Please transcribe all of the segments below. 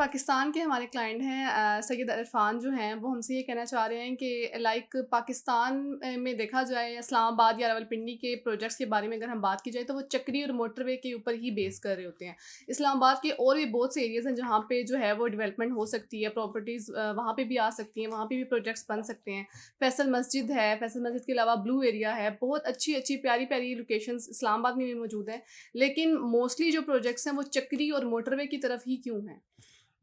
पाकिस्तान के हमारे क्लाइंट हैं सैयद इरफान जो हैं वो हमसे ये कहना चाह रहे हैं कि लाइक पाकिस्तान में देखा जाए इस्लामाबाद या रावलपिंडी के प्रोजेक्ट्स के बारे में अगर हम बात की जाए तो वो चक्री और मोटरवे के ऊपर ही बेस कर रहे होते हैं। इस्लामाबाद के और भी बहुत से एरियाज़ हैं जहाँ पे जो है वो डेवलपमेंट हो सकती है, प्रॉपर्टीज़ वहाँ पे भी आ सकती हैं, वहाँ पे भी प्रोजेक्ट्स बन सकते हैं। फैसल मस्जिद है, फैसल मस्जिद के अलावा ब्लू एरिया है, बहुत अच्छी अच्छी प्यारी प्यारी लोकेशंस इस्लामाबाद में भी मौजूद हैं। लेकिन मोस्टली जो प्रोजेक्ट्स हैं वो चक्री और मोटरवे की तरफ ही क्यों हैं?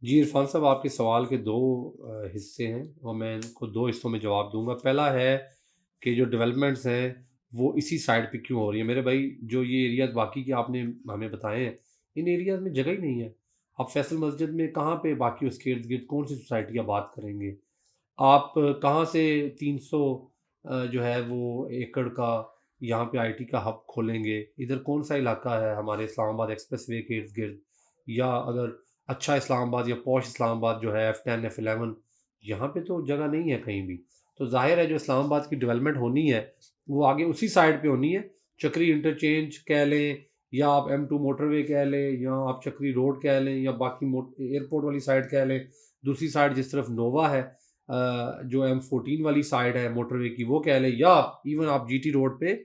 जी, इरफ़ान साहब, आपके सवाल के 2 हिस्से हैं और मैं इनको 2 हिस्सों में जवाब दूँगा। पहला है कि जो डेवलपमेंट्स हैं, वो इसी साइड पे क्यों हो रही है? मेरे भाई, जो ये एरियाज़ बाकी के आपने हमें बताए हैं, इन एरियाज़ में जगह ही नहीं है। आप फैसल मस्जिद में कहाँ पे बाकी उसके इर्द-गिर्द कौन-सी सोसाइटी बात करेंगे? आप कहाँ से 300 जो है वो एकड़ का यहाँ पे आईटी का हब खोलेंगे? इधर कौन-सा इलाका है हमारे इस्लामाबाद एक्सप्रेसवे के इर्द-गिर्द? या अगर अच्छा इस्लामाबाद या पॉश इस्लामाबाद जो है F10 F11, यहाँ पे तो जगह नहीं है कहीं भी। तो ज़ाहिर है जो इस्लामाबाद की डेवलपमेंट होनी है, वो आगे उसी साइड पे होनी है। चक्री इंटरचेंज कह लें, या आप M2 मोटरवे कह लें, या आप चक्री रोड कह लें, या बाकी एयरपोर्ट वाली साइड कह लें। दूसरी साइड जिस तरफ नोवा है, जो M14 वाली साइड है मोटरवे की, वो कह लें, या इवन आप जीटी रोड पे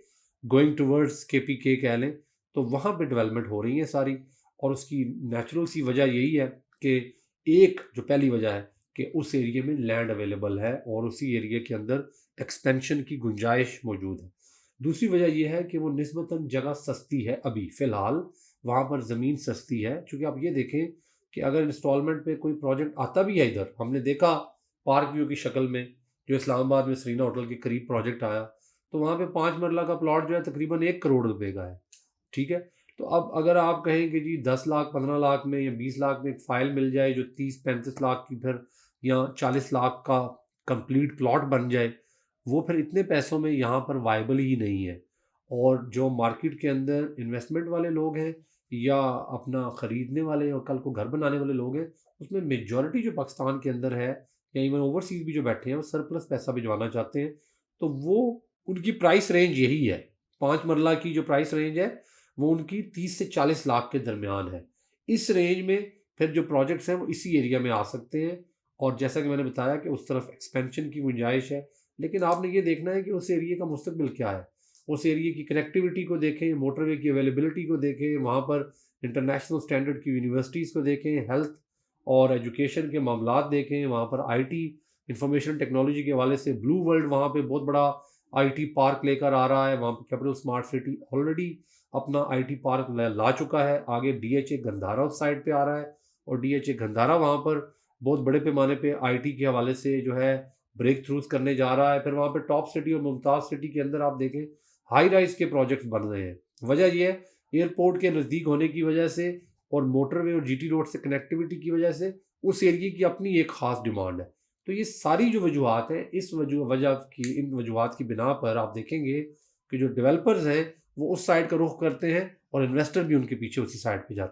गोइंग टुवर्ड्स केपीके कह लें, तो वहाँ पे डेवलपमेंट हो रही है सारी। और उसकी नेचुरल सी वजह यही है कि एक जो पहली वजह है कि उस एरिया में लैंड अवेलेबल है और उसी एरिया के अंदर एक्सपेंशन की गुंजाइश मौजूद है। दूसरी वजह यह है कि वो निस्बतन जगह सस्ती है, अभी फ़िलहाल वहाँ पर ज़मीन सस्ती है। चूँकि आप ये देखें कि अगर इंस्टॉलमेंट पे कोई प्रोजेक्ट आता भी है इधर, हमने देखा पार्क व्यू की शक्ल में, जो इस्लामाबाद में सरीना होटल के करीब प्रोजेक्ट आया, तो वहाँ पे 5 मरला का प्लॉट जो है तकरीबन 1 करोड़ रुपए का है। ठीक है? तो अब अगर आप कहें कि जी 10 लाख 15 लाख में या 20 लाख में एक फ़ाइल मिल जाए जो 30-35 लाख की, फिर या 40 लाख का कंप्लीट प्लॉट बन जाए, वो फिर इतने पैसों में यहाँ पर वायबल ही नहीं है। और जो मार्केट के अंदर इन्वेस्टमेंट वाले लोग हैं या अपना ख़रीदने वाले और कल को घर बनाने वाले लोग हैं, उसमें मेजॉरिटी जो पाकिस्तान के अंदर है या इवन ओवरसीज़ भी जो बैठे हैं, वो सरप्लस पैसा भिजवाना चाहते हैं। तो वो उनकी प्राइस रेंज यही है। 5 मरला की जो प्राइस रेंज है, वो उनकी 30 से 40 लाख के दरमियान है। इस रेंज में फिर जो प्रोजेक्ट्स हैं वो इसी एरिया में आ सकते हैं। और जैसा कि मैंने बताया कि उस तरफ एक्सपेंशन की गुंजाइश है। लेकिन आपने ये देखना है कि उस एरिया का मुस्तकबिल क्या है। उस एरिया की कनेक्टिविटी को देखें, मोटरवे की अवेलेबिलिटी को देखें, वहाँ पर इंटरनेशनल स्टैंडर्ड की यूनिवर्सिटीज़ को देखें, हेल्थ और एजुकेशन के मामलात देखें, वहाँ पर आईटी इंफॉर्मेशन टेक्नोलॉजी के हवाले से ब्लू वर्ल्ड वहाँ पे बहुत बड़ा आईटी पार्क लेकर आ रहा है। वहाँ पे कैपिटल स्मार्ट सिटी ऑलरेडी अपना आईटी पार्क ला चुका है। आगे डीएचए गंधारा उस साइड पे आ रहा है और डीएचए गंधारा वहाँ पर बहुत बड़े पैमाने पे आईटी के हवाले से जो है ब्रेक थ्रूज करने जा रहा है। फिर वहाँ पे टॉप सिटी और मुमताज़ सिटी के अंदर आप देखें हाई राइज के प्रोजेक्ट्स बन रहे हैं। वजह यह है एयरपोर्ट के नज़दीक होने की वजह से और मोटरवे और जीटी रोड से कनेक्टिविटी की वजह से उस एरिया की अपनी एक ख़ास डिमांड है। तो ये सारी जो वजूहत हैं, इस वजह की इन वजूहत की बिना पर आप देखेंगे कि जो डेवलपर्स हैं वो उस साइड का रुख करते हैं और इन्वेस्टर भी उनके पीछे उसी साइड पे जाते हैं।